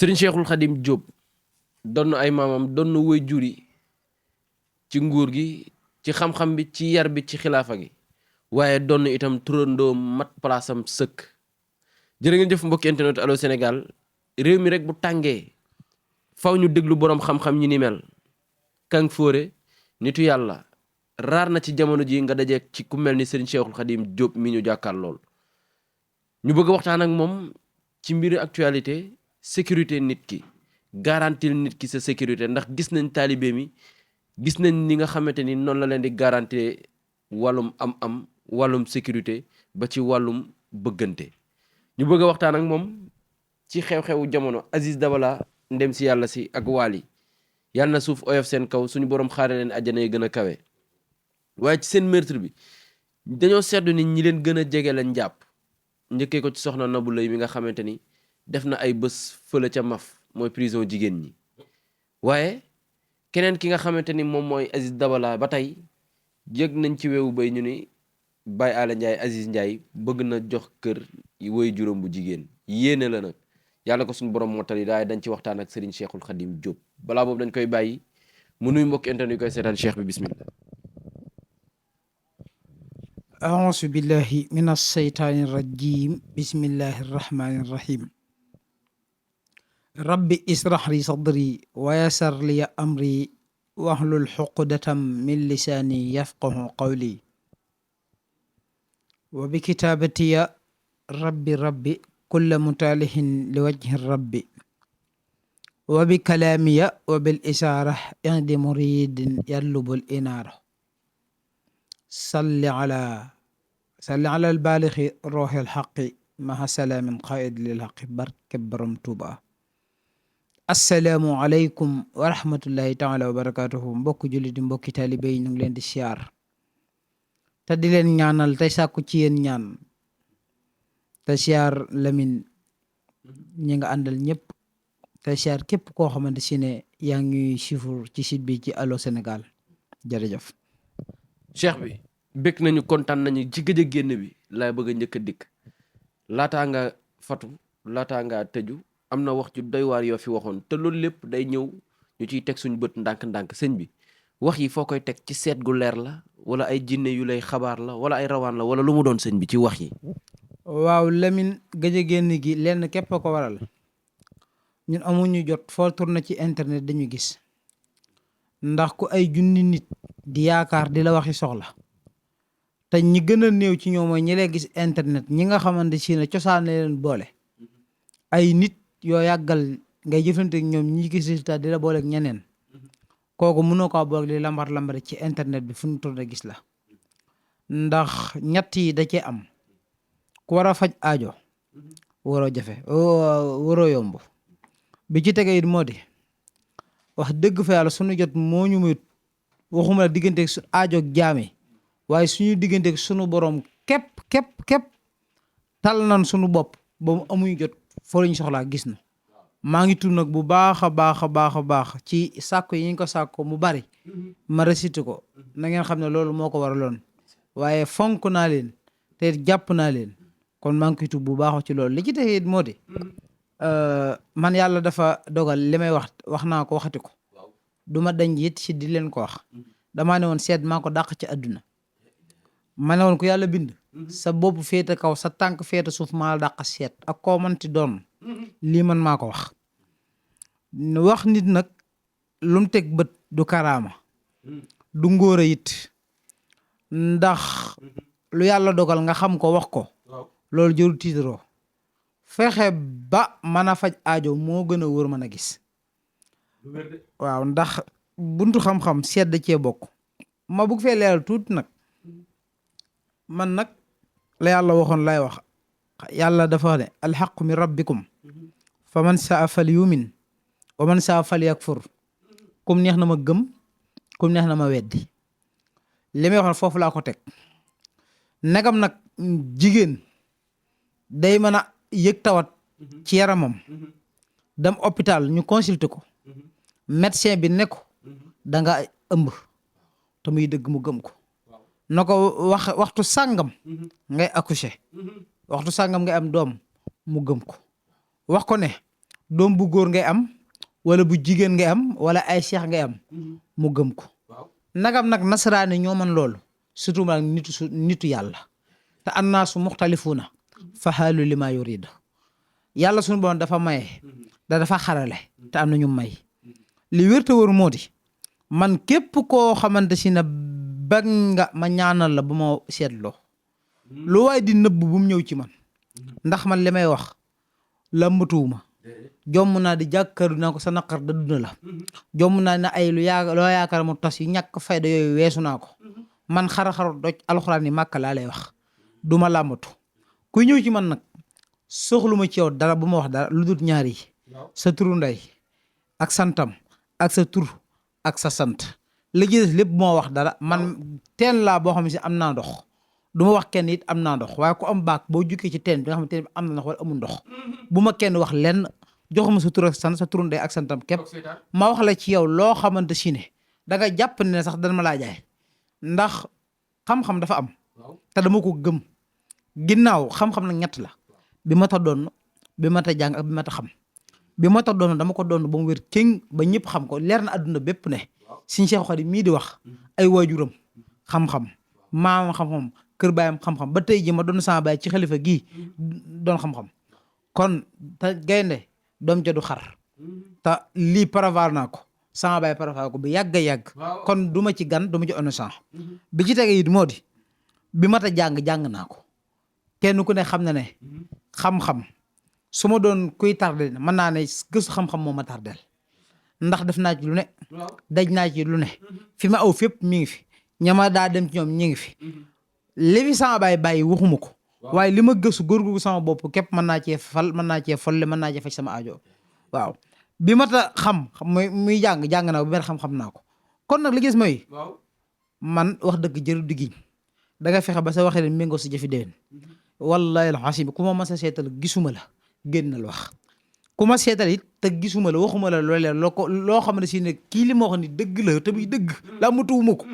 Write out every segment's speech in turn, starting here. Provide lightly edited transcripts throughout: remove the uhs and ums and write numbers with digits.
Serigne Cheikhul Khadim Diop donn ay maamam donn woy juri ci nguur gi ci xam-xam bi ci yar bi ci xilaafa gi waaye donn itam turandoo mat palaasam sëkk. jërë ngeen jëf mbokki internet Allô Sénégal réew mi rek bu tàngee faw ñu déglu boroom xam-xam ñi ni mel Kang Fóore nitu yàlla raar na ci jamono ji nga dajeek ci ku mel ni Serigne Cheikhul Khadim Diop mi ñu jàkkaar lool ñu bëgg a waxtaan ak moom ci mbiru actualité sécurité nit ki garantil nit ki sa sécurité ndax gis nañ taalibe mi gis nañ ni nga xamante ni noonu la leen di garantir wàllum am-am wàllum sécurité ba ci wàllum bëggante ñu bëgg a waxtaan ak moom ci xew-xewu jamono Aziz Dabala ndem si yàlla si ak Wally yàlla na suuf oyof seen kaw suñu borom xaare leen àjjana yi gën a kawe waaye ci seen meurtre bi dañoo seetlu ni ñi leen gën a jege lañ jàpp njëkkee ko ci soxna Nabou Leye mi nga xamante ni def na ay bés fële ca maf mooy prison jigéen ñi waaye keneen ki nga xamante ni moom mooy Aziz Dabala ba tey yëg nañ ci weewu bay ñu ni Baye Alla Ndiaye Aziz Ndiaye bëgg na jox kër woy juróom bu jigéen yéene la nag yàlla ko suñu borom mottali daay dañ ci waxtaan ak Serigne Cheikhul Khadim Diop balaa boobu dañ koy bàyyi mu nuy mbokk internet yu koy seetaan cheikh bi bismillah. أعوذ بالله من الشيطان الرجيم بسم الله الرحمن الرحيم ربي اشرح لي صدري ويسر لي أمري واحلل عقدة من لساني يفقه قولي وبكتابتي ربي كل متاله لوجه الرب وبكلامي وبالإشارة عند مريد يطلب الإنارة صل على البالغ روح الحق مع سلام قائد للحق برك برم توبا السلام عليكم ورحمة الله تعالى وبركاته mbokk jullit mbokki taalibe yi ñu ngi leen di siyaar te di leen ñaanal tey sàkku ci yéen ñaan te siyaar Lamine ñi nga àndal ñëpp te siyaar képp koo xamante si ne yaa ngi suivre ci site bi ci Allô Sénégal jërëjëf cheikh bi bëgg nañu kontaan nañu ci gëj a génn bi laay bëgg a njëkk a dikk laataa nga fatu laataa nga tëju am na wax ju doy waar yoo fi waxoon te loolu lépp day ñëw ñu ciy teg suñu bët ndànk-ndànk sëñ bi wax yi foo koy teg ci seet gu leer la wala ay jinne yu lay xabaar la wala ay rawaan la wala lu mu doon sëñ bi ci wax yi. waaw Lamine gëj a génn gi lenn képp a ko waral ñun amuñu jot foo tourné ci internet dañu gis ndax ku ay junni nit di yaakaar di la waxi soxla te ñi gën a néew ci ñoom mooy ñi lay gis internet ñi nga xamante si ne cosaan leen boole ay nit yoo yàggal ngay jëflante ak ñoom ñi gis résultat di la boole ak ñeneen kooku mënoo ko boole di lambar ci internet bi fu ñu tourné gis la ndax ñett yi da cee am ku war a faj aajo waroo jafe waroo yomb bi ci tege it moo di wax dëgg fa yàlla suñu jot moo ñu muyut waxuma la digganteeg su aajoog jaame waaye suñu digganteeg sunu borom képp tal nan suñu bopp ba mu amuñu jot foo lañu soxlaa gis na maa ngi tudd nag bu baax a baax ci sàkko yi ñu ko sàkko mu bari ma récité ko na ngeen xam ne loolu moo ko waraloon waaye fonk naa leen te jàpp naa leen kon maa ngi koy tudd bu baax ci loolu li ci tege it moo di man yàlla dafa dogal li may wax naa ko waxati ko du ma dañ it ci di leen ko wax damaa ne woon seet maa ko dàq ci àdduna ma ne woon ko yàlla bind sa bopp féete kaw sa tànk féete suuf maa la dàq seet ak koo manti doon lii man maa ko wax nit nag lu mu teg bët du karaama du ngóora it ndax lu yàlla dogal nga xam ko wax ko loolu jëru tiitaroo fexe ba mën a faj aajo moo gën a wóor mën a gis waaw ndax buntu xam-xam seet da cee bokk ma bëgg fee leeral tuuti nag man nag la yàlla waxoon lay wax yàlla dafa wax ne alxaqu min rabbikum fa man saa fal yumin wa man saa fal yakfur kum neex na ma gëm kum neex na ma weddi li may wax foofu laa ko teg negam nag jigéen day mën a yëg tawat ci yaramam dem hôpital ñu consulter ko médecin bi ne ko da nga ëmb te muy dëgg mu gëm ko na ko waxtu sàngam ngay accoucher waxtu sàngam ngay am doom mu gëm ko wax ko ne doom bu góor ngay am wala bu jigéen ngay am wala ay seex ngay am mu gëm ko nagam nag nasaraani ñoo man loolu surtout nag nitu yàlla te annaasu muxtalifuuna fa xaalu li maa yuriid yàlla suñu borom dafa maye dafa xarale te am na ñu may li wér te wóor moo di man képp koo xamante si ne bëgg nga ma ñaanal la bu ma seetloo lu waay di nëbb bu mu ñëw ci man ndax man li may wax lambatuwuma jomm naa di jàkkaru naa ko sa naqar da duna la jomm naa ne ay loo yaakaar mu tas yu ñàkk fayda yooyu weesu naa ko man xara-xaru doj alxuraan yi màkk laa lay wax du ma làmbatu kuy ñëw ci man nag soxlu ma ci yow dara bu ma wax dara lu dul ñaar yi sa turu ndey ak santam ak sa tur ak sa sant li ci des lépp bu ma wax dara man teen laa boo xam ne si am naa ndox du ma wax kenn it am naa ndox waaye ku am baak boo jukkee ci teen bi nga xam ne teen bi am na ndox wala amul ndox bu ma kenn wax lenn joxuma sa tur ak sant sa turu ndey ak santam képp ma wax la ci yow loo xamante si ne da nga jàpp ne sax dana ma laa jaay ndax xam-xam dafa am te dama ko gëm ginnaaw xam-xam nag ñett la bi ma ta doon bi ma ta jàng ak bi ma ta xam bi ma ta doon dama ko doon ba mu wér kéng ba ñëpp xam ko leer na àdduna bépp ne Sëriñ Seexu Xaadim mii di wax ay waajuram xam-xam maamam xam-xam kër baayam xam-xam ba tey ji ma doon sama baay ci xalifa gii doon xam-xam kon te gaynde doom ja du xar te lii prévoir naa ko sama baay prévoir ko bi yàgg a yàgg kon du ma ci gan du ma ci innocent bi ci tege it moo di bi ma ta jàng naa ko kenn ku ne xam na ne xam-xam su ma doon kuy tardé mën naa ne gëstu xam-xam moo ma tardel ndax def naa ci lu ne daj naa ci lu ne fi ma aw fépp mi ngi fi ñama daa dem ci ñoom ñi ngi fi li fi sama baay bàyyi waxuma ko waaye li ma gëstu góorgóorlu sama bopp képp mën naa cee mën naa cee folle mën naa cee faj sama aajo waaw bi ma ta xam muy jàng naa bu mer xam-xam naa ko kon nag li gis mooy man wax dëgg jëru diggiñ da nga fexe ba sa waxee ne méngoo si jëfi déwén wallahi alxasim ku ma mas a seetal gisuma la génnal wax ku ma seetal it te gisuma la waxuma la loolee loo xam ne si ne kii li ma wax ni dëgg la te muy dëgg laa matuwuma ko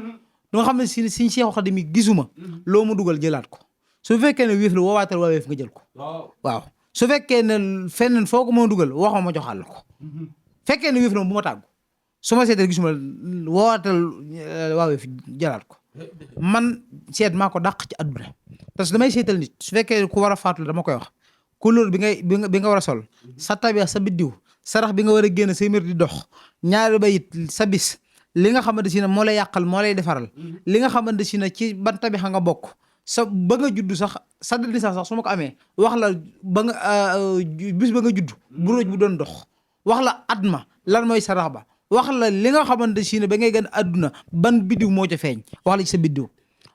danga xam ne si Sëriñ Seexu Xaadim mi gisuma loo mu dugal jëlaat ko su fekkee ne wéef la woowaatal waa wéef nga jël ko waaw su fekkee ne feneen foo ko mën dugal waxoo ma joxal la ko fekkee ne wéef la moom bu ma tàggu su ma seetal gisuma woowaatal waa wéef jëlaat ko man seet maa ko dàq ci àdduna parce que damay seetal nit su fekkee ku war a faatu la dama koy wax couleur bi nga war a sol sa tabiya sa biddiw sarax bi nga war a génn say mbir di dox ñaari bayit sa bis li nga xamante si ne moo lay yàqal moo lay defaral li nga xamante si ne ci ban tabixa nga bokk sa ba nga judd sax sa dadi sax su ma ko amee wax la ba nga bis ba nga judd bu róoj bu doon dox wax la at ma lan mooy sarax ba wax la li nga xamante si ne ba ngay gën àdduna ban biddiw moo ca feeñ wax la ci sa biddiw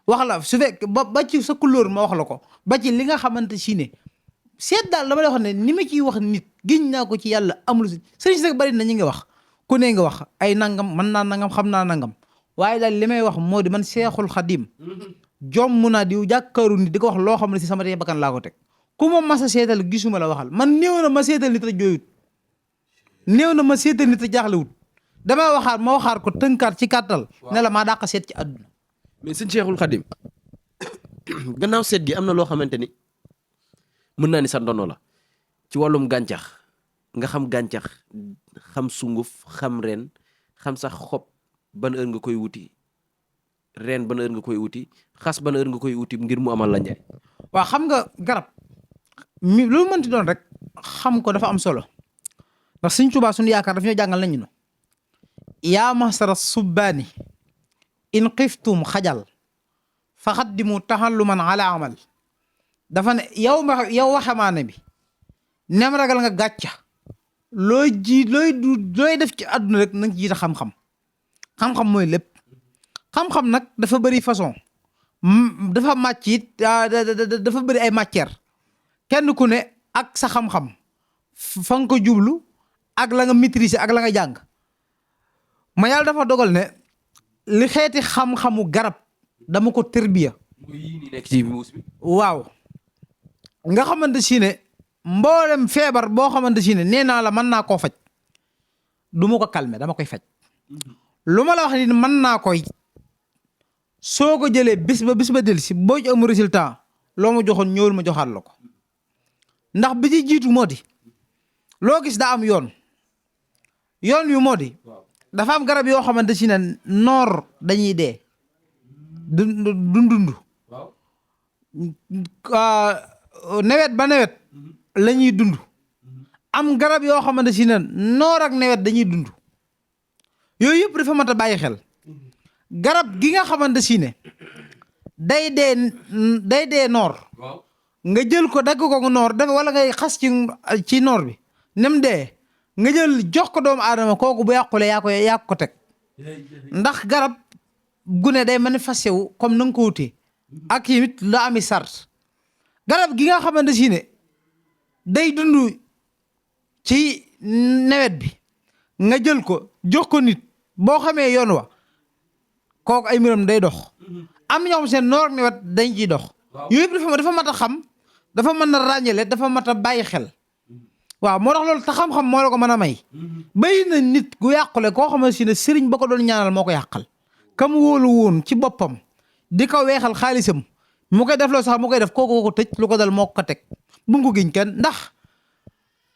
wax la su fekk ba ci sa couleur ma wax la ko ba ci li nga xamante si ne seet daal dama lay wax ne ni ma ciy wax nit giñ naa ko ci yàlla amul si sëriñ si bari na ñi ngi wax ku ne nga wax ay nangam mën naa nangam xam naa nangam waaye daal li may wax moo di man Seexul Xadim jomm naa di jàkkaaru nit di ko wax loo xam ne si sama tey bakkan laa ko teg ku ma mas a seetal gisuma la waxal man néew na ma seetal nit a jooyut néew na ma seetal nit a jaaxlewut damay waxaat ko tënkaat ci kàttal ne la maa dàq seet ci àdduna mais sëñ Seexul Xadim gannaaw seet gi am na loo xamante ni mën naa ni sa ndono la ci wàllum gàncax nga xam gàncax xam sunguf xam reen xam sax xob ban heure nga koy wuti reen ban heure nga koy wuti xas ban heure nga koy wuti ngir mu amal la njariñ waaw xam nga garab mi loolu mënti doon rek xam ko dafa am solo ndax Sëriñ Tuubaa suñu yaakaar daf ñoo jàngal nañu no yaa masara subbaani in xiftum xajal fa xaddimu taxalluman ala amal dafa ne yow waxamaane bi nem ragal nga gàcca looy def ci àdduna rek na nga jiita xam-xam xam-xam mooy lépp xam-xam nag dafa bëri façon dafa màcc it dafa bëri ay matière kenn ku ne ak sa xam-xam fa nga ko jublu ak la nga maîtriser ak la nga jàng ma yàlla dafa dogal ne li xeeti xam-xamu garab dama ko tërbiya waaw nga xamante si ne mboolem feebar boo xamante si ne nee naa la mën naa koo faj du ma ko calmer dama koy faj lu ma la wax ni mën naa koy soo ko jëlee bis ba del si boo ci amul résultat loo ma joxoon ñëwul ma joxaat la ko ndax bi ci jiitu moo di loo gis daa am yoon wi moo di dafa am garab yoo xamante si ne noor dañuy dee dund nawet ba nawet la ñuy dund am garab yoo xamante si ne noor ak nawet dañuy dund yooyu yëpp dafa mat a bàyyi xel garab gi nga xamante si ne day dee noor nga jël ko dagg ko noor dafa wala ngay xas ci noor bi nem dee nga jël jox ko doomu aadama kooku bu yàqule yaa ko teg ndax garab gune day manifesté wu comme na nga ko wutee ak yimit la ami sart garab gi nga xamante si ne day dund ci nawet bi nga jël ko jox ko nit boo xamee yoon wa kooku ay mbiram day dox am ñoo xam seen noor ak nawet dañ ciy dox yooyu yëpp dafa mat a xam dafa mën a ràññale dafa mat a bàyyi xel waaw moo tax loolu te xam-xam moo la ko mën a may bay na nit gu yàqule koo xamante si ne sëriñ ba ko doon ñaanal moo ko yàqal kam wóolu woon ci boppam di ko weexal xaalisam mu koy def loo sax mu koy def kooku ko tëj lu ko dal moo ko teg bu mu ko giñ kenn ndax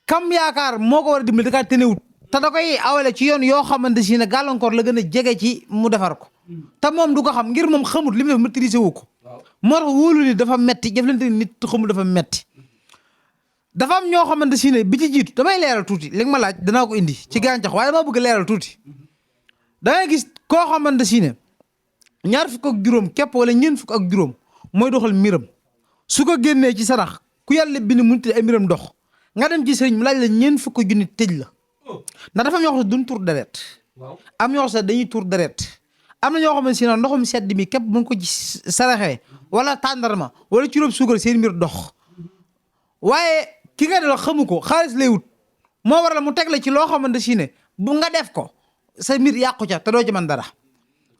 kam yaakaar moo ko war a dimbali da kaa tënewut te da koy awale ci yoon yoo xamante si ne gàllankoor la gën a jege ci mu defar ko te moom du ko xam ngir moom xamut li mu def maîtriser wu ko moo tax wóolu ni dafa metti jëflante nit xamul dafa metti dafa am ñoo xamante si ne bi ci jiitu damay leeral tuuti li nga ma laaj danaa ko indi ci gàncax waaye dama bëgg leeral tuuti da ngay gis koo xamante si ne ñaar fukk ak juróom képp wala ñeent fukk ak juróom mooy doxal mbiram su ko génnee ci sarax ku yàlla bind mu nit ay mbiram dox nga dem ci sëriñ mu laaj la ñeent fukk junni tëj la ndax dafa am ñoo xam ne duñ tur deret am ñoo xam ne dañuy tur deret am na ñoo xam ne si ne ndoxum sedd mi képp mu ngi ko ci saraxee wala tàndarma wala curóom suukar seen mbir dox waaye ki nga dal xamu ko xaalis lay wut moo waral mu teg la ci loo xamante si ne bu nga def ko sa mbir yàqu ca te doo ci mën dara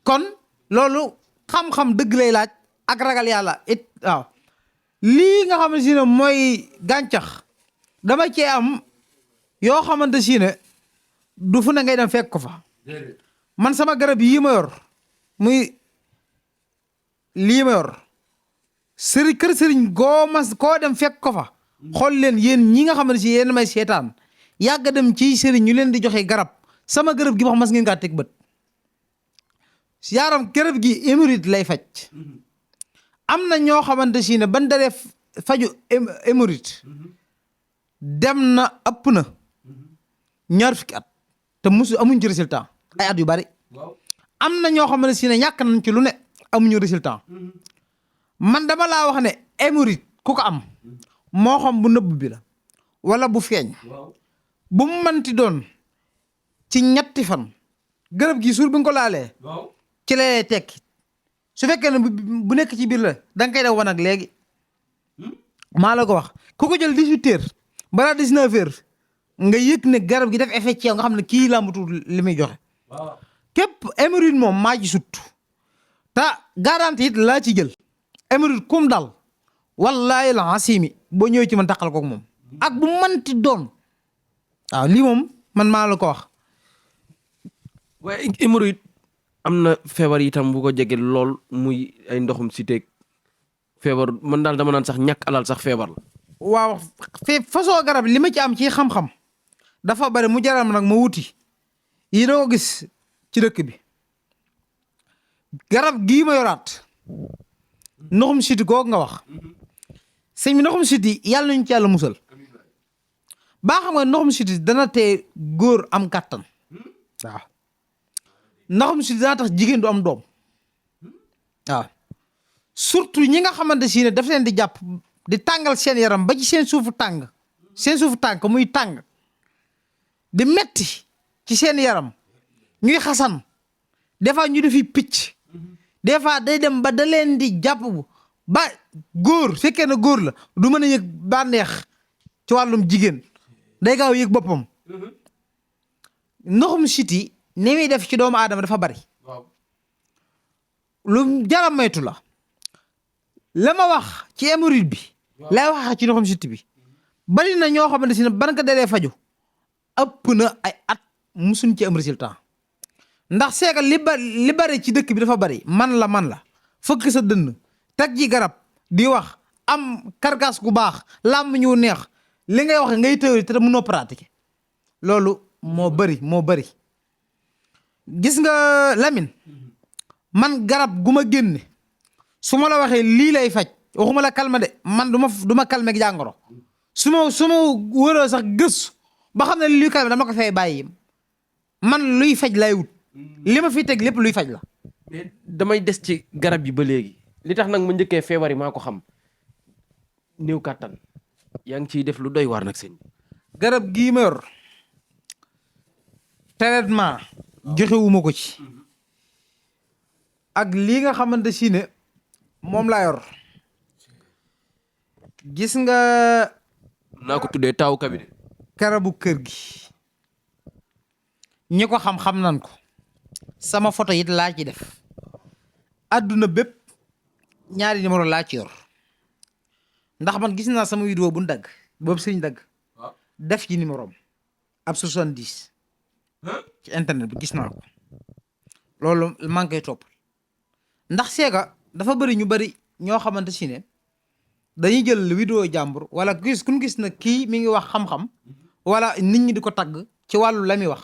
kon loolu xam-xam dëgg lay laaj ak ragal yàlla it waaw lii nga xamante si ne mooy gàncax dama cee am yoo xamante si ne du fu ne ngay dem fekk ko fa man sama garab yii ma yor muy lii ma yor kër sëriñ koo dem fekk ko fa xool leen yéen ñi nga xamante si yéen may seetaan yàgg dem ci sëriñ ñu leen di joxe garab sama garab gi wax mas ngeen kaa teg bët yaaram garab gi hémorroïde lay faj am na ñoo xamante si ne ban daree faju hémorroïde dem na ëpp na ñaar fukki at te musu amuñ ci résultat ay at yu bari am na ñoo xamante si ne ñàkk nañ ci lu ne amuñu résultat man dama laa wax ne hémorroïde ku ko am moo xam bu nëbb bi la wala bu feeñ bu mu mënti doon ci ñetti fan garab gi suur bi nga ko laalee ci lay tekki su fekkee ne bu nekk ci biir la da nga koy def wanag léegi maa la ko wax ku ko jël 18 heures balaa 19 heures nga yëg ne garab gi def effet ci yow nga xam ne kii làmbatul li muy joxe képp hémorroïde moom maa ci sut te garanti it laa ci jël hémorroïde kum dal wallaahi la asimi boo ñëwee ci man taqal koog moom ak bu manti doon waaw lii moom man maa la ko wax. waaye hémorroïde am na feebar itam bu ko jege lool muy ay ndoxum si teeg feebar man daal dama naan sax ñàkk alal sax feebar la. waaw façon garab li ma ci am ci xam-xam dafa bari mu jaram nag ma wuti yi doo ko gis ci dëkk bi garab gii ma yoraat ndoxum siti googu nga wax sëñ bi ndoxum siti yàlla nañu ci yàlla musal baa xam nga ndoxum siti dana tee góor am kàttan waaw ndoxum siti dana tax jigéen du am doom waaw surtout ñi nga xamante si ne daf leen di jàpp di tàngal seen yaram ba ci seen suufu tànk muy tàng di metti ci seen yaram ñuy xasan des fois ñu defi picc des fois day dem ba da leen di jàpp ba góor fekkee na góor la du mën a yëg bànneex ci wàllum jigéen day gaaw yëg boppam ndoxum siti ni muy def ci doomu aadama dafa bari lu jaram maytu la ma wax ci hémorroïde bi lay wax ci ndoxum siti bi bari na ñoo xamante si ne ban ko dalee faju ëpp na ay at musuñ ci am résultat ndax seega li bari ci dëkk bi dafa bari man la fëkk sa dënn teg ji garab di wax am kargas gu baax làmm ñu neex li ngay wax ngay théorie te mënoo pratiquer loolu moo bëri gis nga Lamine man garab gu ma génne su ma la waxee lii lay faj waxuma la calme de man du ma calme ak jàngoro su ma wëroo sax gëstu ba xam ne luy calme dama ko fay bàyyi man luy faj lay wut li ma fi teg lépp luy faj la. mais damay des ci garab yi ba léegi li tax nag ma njëkkee feebar yi maa ko xam néew kàttan yaa ngi ciy def lu doy waar nag sëñ. garab gii ma yor traitement joxewuma ko ci ak lii nga xamante si ne moom laa yor gis nga. naa ko tuddee taawu cabinet. garabu kër gi ñi ko xam nan ko sama photo it laa ci def adduna bépp ñaari numéro laa ci yor ndax man gis naa sama vidéo bu dagg boobu sëriñ dagg def ci numéro am ab 70 ci internet bi gis naa ko loolu maa ngi koy topp ndax seega dafa bëri ñu bëri ñoo xamante si ne dañuy jël vidéo jàmbur wala ku gis na kii mi ngi wax xam-xam wala nit ñi di ko tagg ci wàllu la muy wax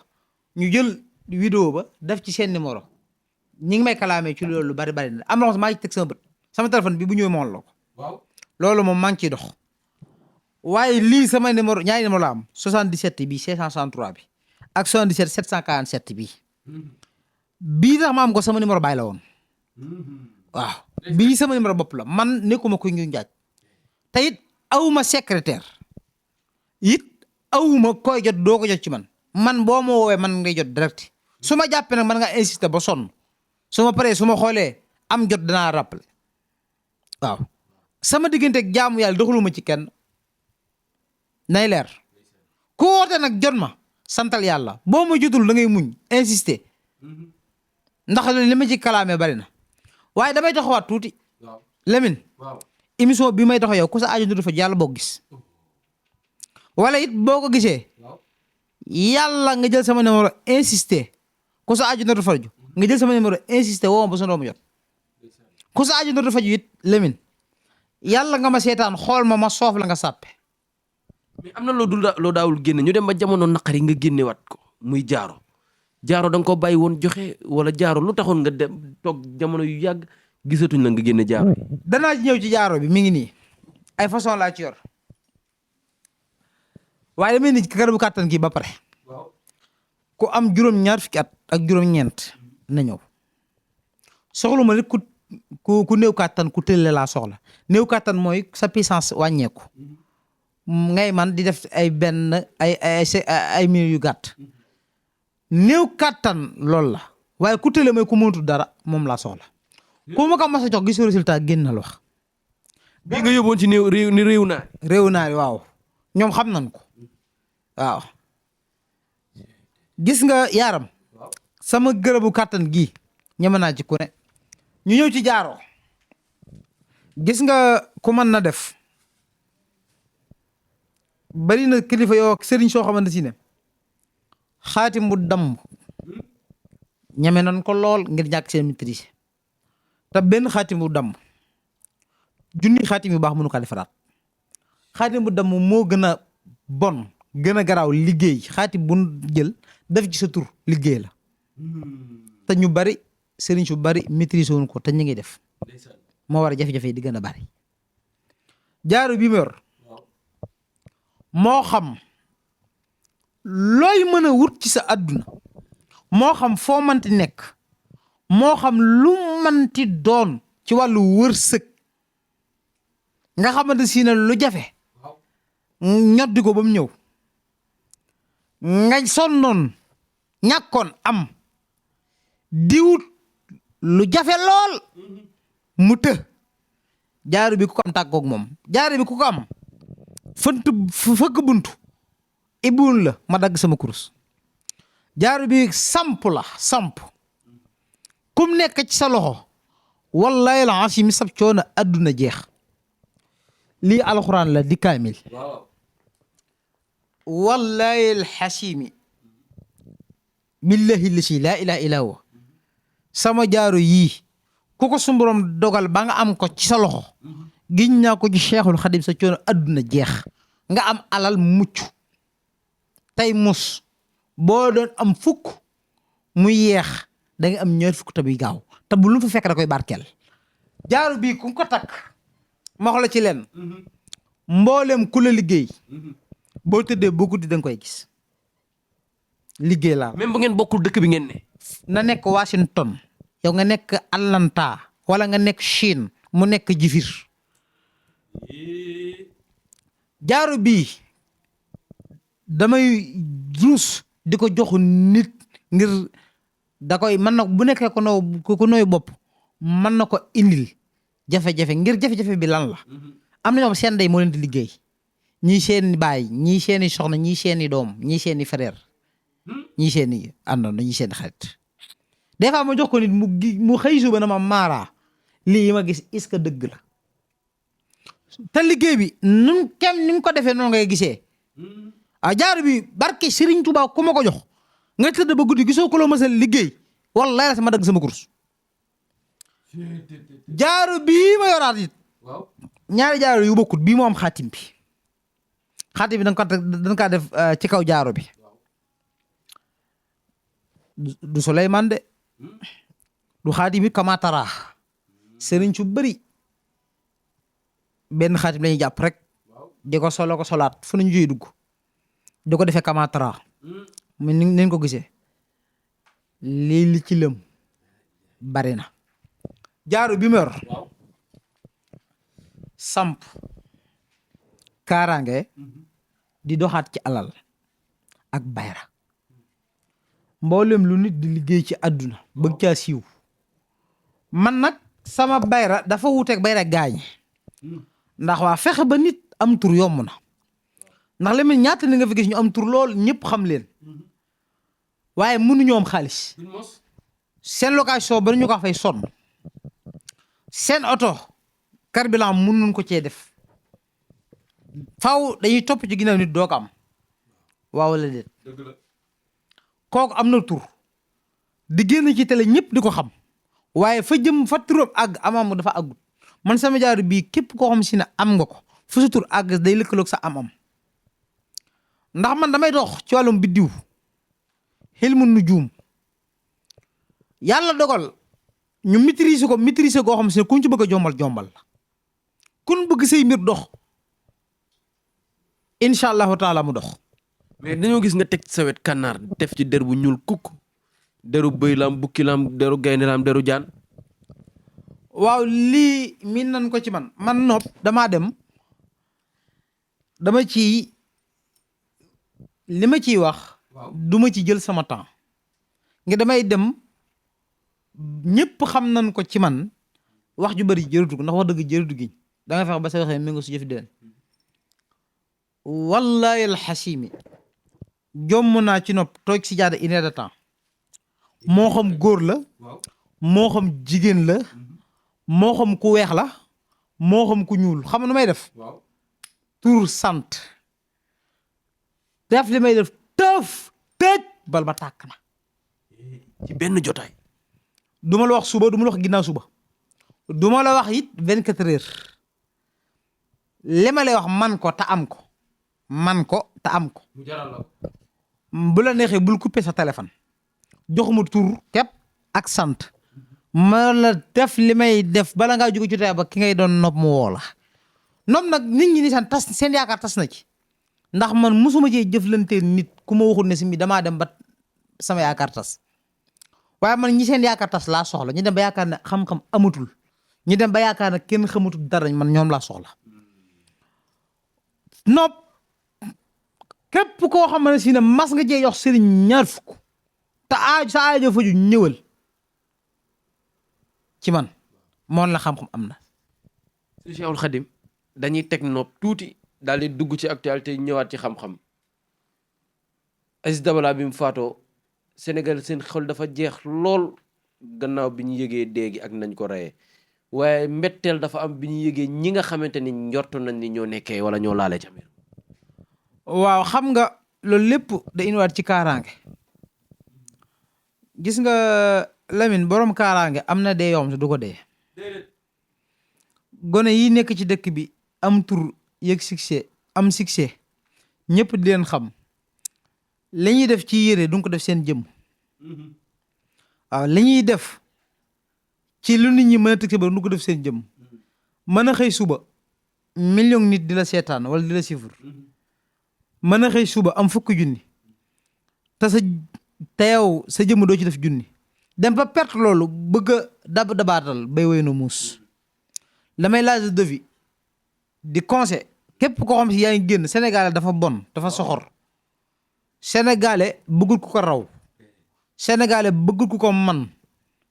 ñu jël vidéo ba def ci seen numéro ñi ngi may kalaamee ci loolu lu bari na am na maa ngi teg sama bët sama téléphone bi bu ñëwee moom la ko. waaw loolu moom maa ngi ciy dox. waaye lii sama numéro ñaari numéro la am 77 bi 563 bi ak 77 747 bi bii tax ma am ko sama numéro bàyyi la woon waaw bii sama numéro bopp la man nekkuma ko ñu njaaj te it awuma secrétaire it awuma koy jot doo ko jot ci man boo ma woowee man ngay jot direct su ma jàppee nag man nga insister ba sonn su ma paree su ma xoolee am jot danaa rappeler waaw sama digganteeg jaamu yàlla doxaluma ci kenn nay leer ku woote nag jot ma santal yàlla boo ma jotul da ngay muñ insister ndax li ma ci kalaamee bari na waaye damay taxawaat tuuti Lamine émission bi may taxaw yow ku sa aajo du dafa yàlla boo gis wala it boo ko gisee yàlla nga jël sama numéro insister ku sa aajo dafa faju nga jël sama numéro insister woo ma ba sa doomu jot ku sa aajo dafa faju it Lamine yàlla nga ma seetaan xool ma soof la nga sàppe. mais am na loo daawul génne ñu dem ba jamono naqari nga génnewaat ko muy jaaro da nga ko bàyyi woon joxe wala jaaro lu taxoon nga dem toog jamono yu yàgg gisatuñ la nga génne jaaro yi. danaa ñëw ci jaaro bi mi ngi nii ay façon laa ci yor waaye damay nit garabu kàttan gi ba pare ku am juróom-ñaar fukki at ak juróom-ñeent na ñëw soxlu ma rek ku néew kàttan ku tëlle laa soxla néew kàttan mooy sa puissance wàññeeku ngay man di def ay minutes yu gàtt néew kàttan loolu la waaye ku tëlle mooy ku mënatu dara moom laa soxla ku ma ko mas a jox gisu résultat génnal wax. bii nga yóbboon ci réew naa waaw ñoom xam nañ ko waaw gis nga yaaram sama gërëbu kàttan gi ñeme naa ci ku ne ñu ñëw ci jaaro gis nga ku mën na def bari na kilifa yoo sëriñ soo xamante si ne xaatim bu damm ñeme nañ ko lool ngir ñàkk seen maîtrise te benn xaatim bu damm junni xaatim yu baax mënu ko defaraat xaatim bu damm moo gën a bon gën a garaaw liggéey xaatim bu jël def ci sa tur liggéey la te ñu bari sëriñ su bari maîtrise woon ko te ñu ngi def moo war a jafe-jafe yi di gën a bari jaaro bi ma yor moo xam looy mën a wut ci sa àdduna moo xam foo manti nekk moo xam lu manti doon ci wàllu wërsëg nga xamante si ne lu jafe ñoddi ko ba mu ñëw nga sonnoon ñàkkoon am diwut lu jafe lool mu të jaaru bi ku ko am tàggoog moom jaaru bi ku ko am fëkk buntu ibbuun la ma dagg sama kurus jaaru bi samp la samp kum nekk ci sa loxo wallahi la asi mi sab coono adduna jeex lii alxuraan la di kaamil wallahi alxasimi billahi lasi laa ilaha illa huwa sama jaaro yii ku ko sumburoom dogal ba nga am ko ci sa loxo giñ naa ko ci Cheikhul Xadim sa coono adduna jeex nga am alal mucc tey mus boo doon am fukk muy yeex da nga am ñaar fukk te muy gaaw te bu lu fa fekk da koy barkeel. jaaru bii ku ko takk ma wax la ci leen mboolem ku la liggéey boo tëddee boo guddi da nga koy gis liggéey laa. même bu ngeen bokkul dëkk bi ngeen ne. na nekk Washington yow nga nekk Atlanta wala nga nekk Chine mu nekk Jifir jaaru bii damay ruus di ko jox nit ngir da koy mën na bu nekkee ko nooy bopp mën na ko indil jafe-jafe ngir jafe-jafe bi lan la am na ñoom seen day moo leen di liggéey ñii seeni baay ñii seeni soxna ñii seeni doom ñii seeni frère ñii seeni àndoon ñii seeni xarit des fois ma jox ko nit mu xëy suba na ma maaraa lii ma gis est-ce que dëgg la te liggéey bi nun kem ni nga ko defee noonu ngay gisee jaaru bi barke Serigne Touba ku ma ko jox nga tëdd ba guddi gisoo ko loo mësal liggéey wallahi la sama dagg sama course jaaru bii ma yoraat it ñaari jaaru yu bokkut bii moo am xaatim bi dañ kaa def ci kaw jaaru bi du Souleymane de du xaatim bi kamatara sëriñ su bëri benn xaatim lañuy jàpp rek di ko solaat fu nañu joy dugg di ko defee kamatara mu ni ko gisee lii li ci lëm bari na jaaru bi ma yor samp kaaraange di doxaat ci alal ak bayra mboolem lu nit di liggéey ci àdduna bëgg caa siiw man nag sama bayra dafa wuuteeg bayra gaañ ndax waa fexe ba nit am tur yomb na ndax li mel ñaata ni nga fi gis ñu am tur lool ñëpp xam leen waaye mënuñoo am xaalis seen location ba ñu ko fay sonn seen oto carburant mënuñ ko cee def faw dañuy topp ci ginnaaw nit doo ko am waaw wala déet kooku am na tur di génn ci télé ñëpp di ko xam waaye fa jëm fa turam àgg amaam dafa àggut man sama jaaru bii képp koo xam si ne am nga ko fu sa tur àgg day lëkkaloog sa am ndax man damay dox ci wàllum biddiw xilmu nujuum yàlla dogal ñu maîtriser koo xam si ne kuñ ci bëgg a jombal la kun bëgg say mbir dox incha allahu taala mu dox. mais dañoo gis nga teg sa wet kànnaar def ci der bu ñuul kukk deru bëy lam bukki lam deru gaynde lam deru jaan. waaw lii miin nañ ko ci man nopp damaa dem dama ci li ma ciy wax duma ci jël sama temps nga damay dem ñëpp xam nañ ko ci man wax ju bari jërëtu ndax wax dëgg jërëtu giñ da nga fex ba sa waxee mi nga su jëfi den wallahi alxasimi jomm naa ci nopp toog si jaada une heure de temps moo xam góor la moo xam jigéen la moo xam ku weex la moo xam ku ñuul xam nu may def tur sant def li may def tëf tëj bal ba tàkk na ci benn jotaay du ma la wax suba du ma la wax ginnaaw suba du ma la wax it 24 heures li ma lay wax man ko te am ko mu jaral la bu la neexee bul couper sa téléphone joxuma tur képp ak sant ma la def li may def bala ngaa jóge ci tey ba ki ngay doon nopp mu woo la nopp nag nit ñi ni san tas seen yaakaar tas na ci ndax man mosuma cee jëflante nit ku ma waxul ne si mi damaa dem ba sama yaakaar tas waaye man ñi seen yaakaar tas laa soxla ñi dem ba yaakaar ne xam-xam amatul ñi dem ba yaakaar ne kenn xamatul dara man ñoom laa soxla nopp képp koo xam ne si ne mas nga cee yox sëriñ ñaar fukk te sa aajo faju ñëwal ci man moon la xam-xam am na. Cheikhul Khadim dañuy teg nopp tuuti daal di dugg ci actualité ñëwaat ci xam-xam Aziz Dabala bi mu faatoo Sénégal seen xol dafa jeex lool gannaaw bi ñu yëgee dee gi ak nañ ko reyee waaye mbetteel dafa am bi ñu yëgee ñi nga xamante ni njortu nañ ni ñoo nekkee wala ñoo laale ca mbir. waaw xam nga loolu lépp da indiwaat ci kaaraange gis nga Lamine borom kaaraange am na dee yoo xam te du ko dee gone yi nekk ci dëkk bi am tur yëg succès am succès ñëpp di leen xam li ñuy def ci yére du ko def seen jëmm waaw li ñuy def ci lu nit ñi mën a tëg ba du ko def seen jëmm mën a xëy suba million nit di la seetaan wala di la sifur mën a xëy suba am fukki junni te yow sa jëmm doo ci def junni dem ba perte loolu bëgg a dabaatal bay woy na muus damay laaj de vie di conseil képp koo xam si yaa ngi génn sénégalais dafa bon dafa soxor sénégalais bëggul ku ko raw sénégalais bëggul ku ko man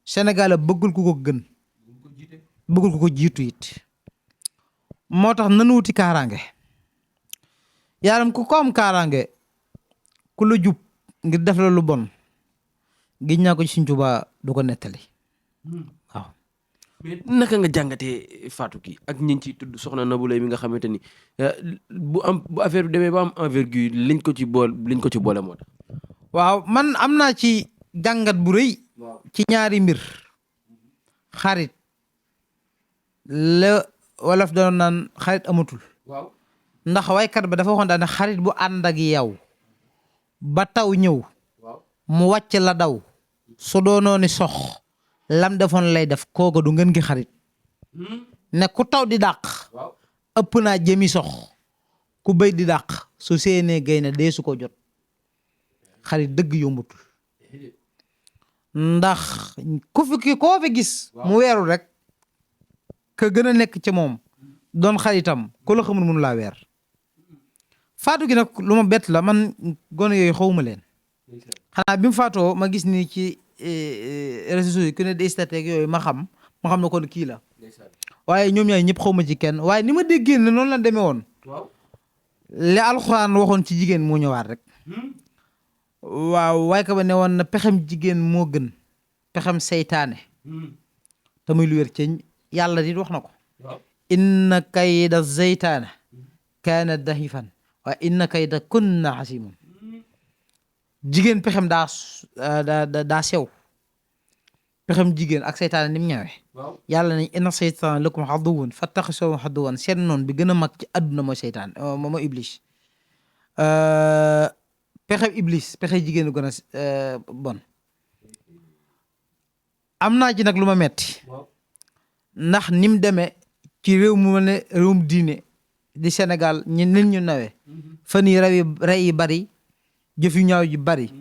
sénégalais bëggul ku ko gën bëggul ku ko jiitu it moo tax nanu wuti kaaraange yaaram ku ko am kaaraange ku la jub ngir def la lu bon gis naa ko ci Sëñ Tuubaa du ko nettali waaw. mais naka nga jàngatee Fatou kii ak ñi ciy tudd soxna Nabou Leye mi nga xamante ni bu affaire bi demee ba am envergure liñ ko ci boole moo tax. waaw man am naa ci jàngat bu rëy. ci ñaari mbir. xarit la wolof doon naan xarit amatul. waaw ndax waykat ba dafa waxoon daal ne xarit bu ànd ak yow ba taw ñëw. mu wàcc la daw. su doonoo ni sox lam defoon lay def kooka du ngeen gi xarit ne ku taw di dàq ëpp naa jëmi sox ku béy di dàq su séenee gay na dee su ko jot xarit dëgg yombutul ndax koo fi gis mu weeru rek ka gën a nekk ci moom doon xaritam ku la xamul mënu laa weer faatu gi nag lu ma bett la man gone yooyu xawma leen xanaa bi mu faatoo ma gis ni ci réseaux sociaux yi ku ne di statek yooyu ma xam ne kon kii la waaye ñoom ñaar ñëpp xaw ma ci kenn waaye ni ma déggee ne noonu la demee woon li alxuraan waxoon ci jigéen moo ñëwaat rek waaw waaye ka ba ne woon na pexem jigéen moo gën pexem seytaane te muy lu wér ci yàlla di wax na ko inna kayda seytaane kaana dahifan waaye inna kayda kunna xasimun jigéen pexem daa sew pexem jigéen ak seytaane ni mu ñëwee yàlla nañ inna seytaan lakum aduwwun fattaxisuuhu aduwwan seen noon bi gën a mag ci àdduna mooy seytaan mooy iblis pexem iblis pexe jigéen gën a bon am naa ci nag lu ma metti ndax ni mu demee ci réew mu ne réewum diine di Sénégal ñi nit ñu nawee fan yi rey yi bari jëf yu ñaaw ji bari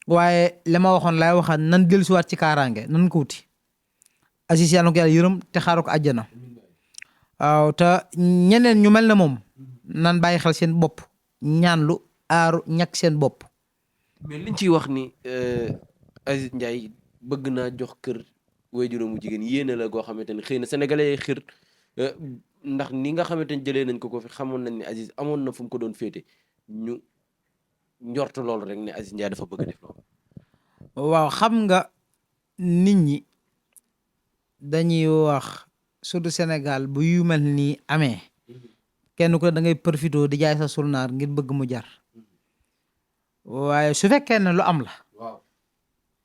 waaye li ma waxoon laay waxaat nan dellusiwaat ci kaaraange nan ko wuti Aziz yàlla na ko yàlla yërëm te xaaru ko àjjana waaw te ñeneen ñu mel ne moom nan bàyyi xel seen bopp ñaan lu aaru ñàkk seen bopp. mais liñ ciy wax ni Aziz Ndiaye bëgg naa jox kër waajuram mu jigéen yéene la goo xamante ni xëy na sénégalais xir ndax ni nga xamante ni jëlee nañ ko fi xamoon nañ ne Aziz amoon na fu mu ko doon féete ñu njort loolu rek ne Aziz Ndiaye dafa bëgg a def loolu. waaw xam nga nit ñi dañuy wax surtout Sénégal bu yu mel nii amee kenn ku ne da ngay profité di jaay sa sulnaar ngir bëgg mu jar waaye su fekkee ne lu am la. waaw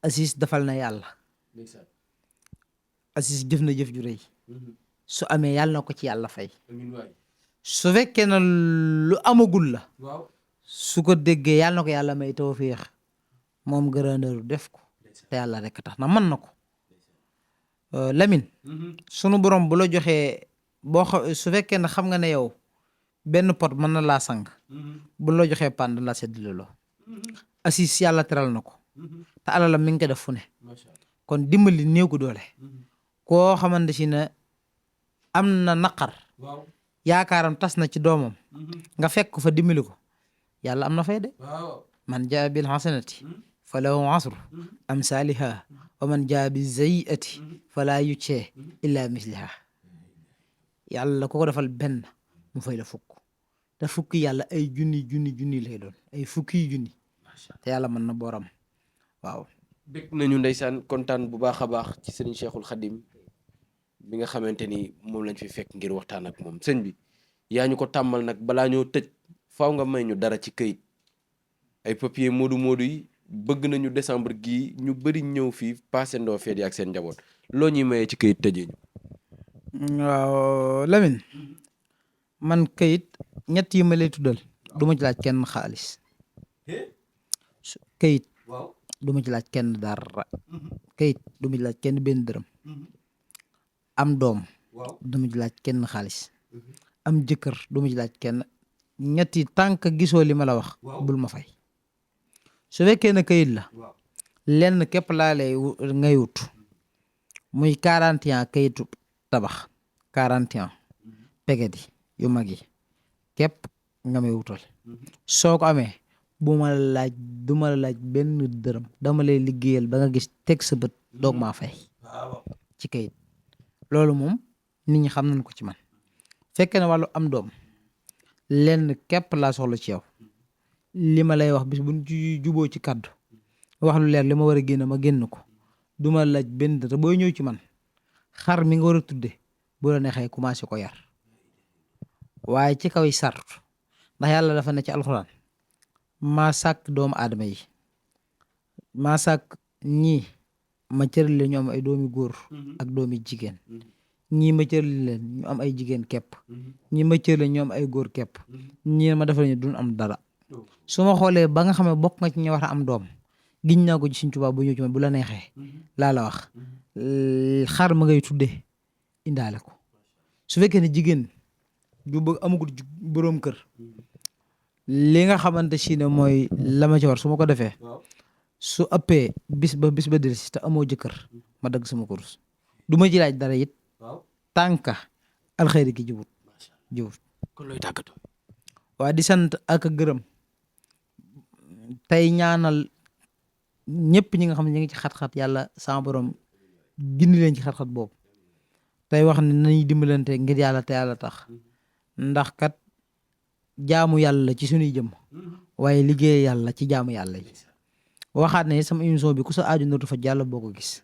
Aziz defal na yàlla. Aziz jëf na jëf ju rëy. su amee yàlla na ko ci yàlla fay. su fekkee ne lu amagul la. su ko déggee yàlla na ko yàlla may tawfiix moom gërëndëru def ko te yàlla rek tax na mën na ko Lamine sunu borom bu la joxee su fekkee ne xam nga ne yow benn pot mën na laa sang bu la joxee pànd la seddale loo Aziz yàlla teral na ko te alalam mi ngi ko def fu ne kon dimbali néew ko doole koo xamante si ne am na naqar yaakaaram tas na ci doomam nga fekk ko fa dimbali ko yàlla am na fay de man jaa bil hasanati fa lahu asru amsaaliha wa man jaa bi sayyiati falaa yucce illa misliha yàlla ko defal benn mu fay la fukk te fukki yàlla ay junni lay doon ay fukki junni te yàlla mën na booram waaw. bég nañu ndeysaan kontaan bu baax a baax ci sëriñ Cheikhul Khadim bi nga xamante ni moom lañ fi fekk ngir waxtaan ak moom sëñ bi yaa ñu ko tàmmal nag balaa ñoo tëj faaw nga may ñu dara ci këyit ay papier moodu yi bëgg nañu décembre gii ñu bëri ñëw fii passé ndoo feet yi ak seen njaboot loo ñuy mayee ci këyit tëjee ñu. waaw Lamine man këyit ñett yi ma lay tuddal du ma ci laaj kenn xaalis kayit du ma ci laaj kenn dara kayit du ma ci laaj kenn benn dërëm am doom du ma ci laaj kenn xaalis am jëkkër du ma ci laaj kenn ñetti tànk gisoo li ma la wax bul ma fay su fekkee ne kayit la lenn képp laa lay ngay wut muy 41 kayitu tabax 41 pegeti yu mag yi képp nga may wutal soo ko amee bu ma la laaj du ma la laaj benn dërëm dama lay liggéeyal ba nga gis teg sa bët doog maa fay ci kayit loolu moom nit ñi xam nañ ko ci man fekkee ne wàllu am doom lenn képp laa soxla ci yow li ma lay wax bis bu ñu juboo ci kàddu wax lu leer li ma war a génn ma génn ko du ma laaj benn dërëm booy ñëw ci man xar mi nga war a tudde bu la neexee commencé ko yar waaye ci kaw yi sart ndax yàlla dafa ne ci alxuraan maa sàkk doomu aadama yi maa sàkk ñii ma cëral leen ñu am ay doomi góor ak doomi jigéen ñii ma cëral leen ñu am ay jigéen kepp ñii ma cëral leen ñu am ay góor kepp ñii ma defal ñu duñ am dara su ma xoolee ba nga xam ne bokk nga ci ñu war a am doom giñ naa ko ci Sëñ Tuubaa bu ñëw ci man bu la neexee laa la wax xar ma ngay tudde indaale ko su fekkee ne jigéen ju bëgg amagul boroom kër li nga xamante si ne mooy la ma ci war su ma ko defee su ëppee bis ba dellusi te amoo jëkkër ma dagg sama kurus du ma ci laaj dara it tànka alxeyri gi jubut kon looy tàggatoo waa di sant ak a gërëm tey ñaanal ñëpp ñi nga xam ne ñu ngi ci xat-xat yàlla sama borom gindi leen ci xat-xat boobu tey wax ne nañu dimbalante ngir yàlla te yàlla tax ndax kat jaamu yàlla ci suñuy jëm waaye liggéey yàlla ci jaamu yàlla yi waxaat ne sama émission bi ku sa aaju nartu faj yàlla boo ko gis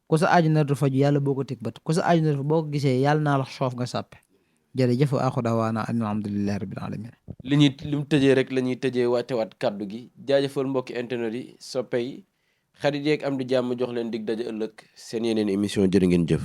ku sa aaju nartu faj yàlla boo ko teg bët ku sa aaju nartu boo ko gisee yàlla naa la soof nga sàppe jërëjëf axu dawaana alhamdulillahi rabbil alamin li mu tëjee rek la ñuy tëjee wàccewaat kàddu gi jaajëfal mbokki internet yi soppe yi xarit yeeg am di jàmm jox leen dig daje ëllëg seen yeneen émission jërë ngeen jëf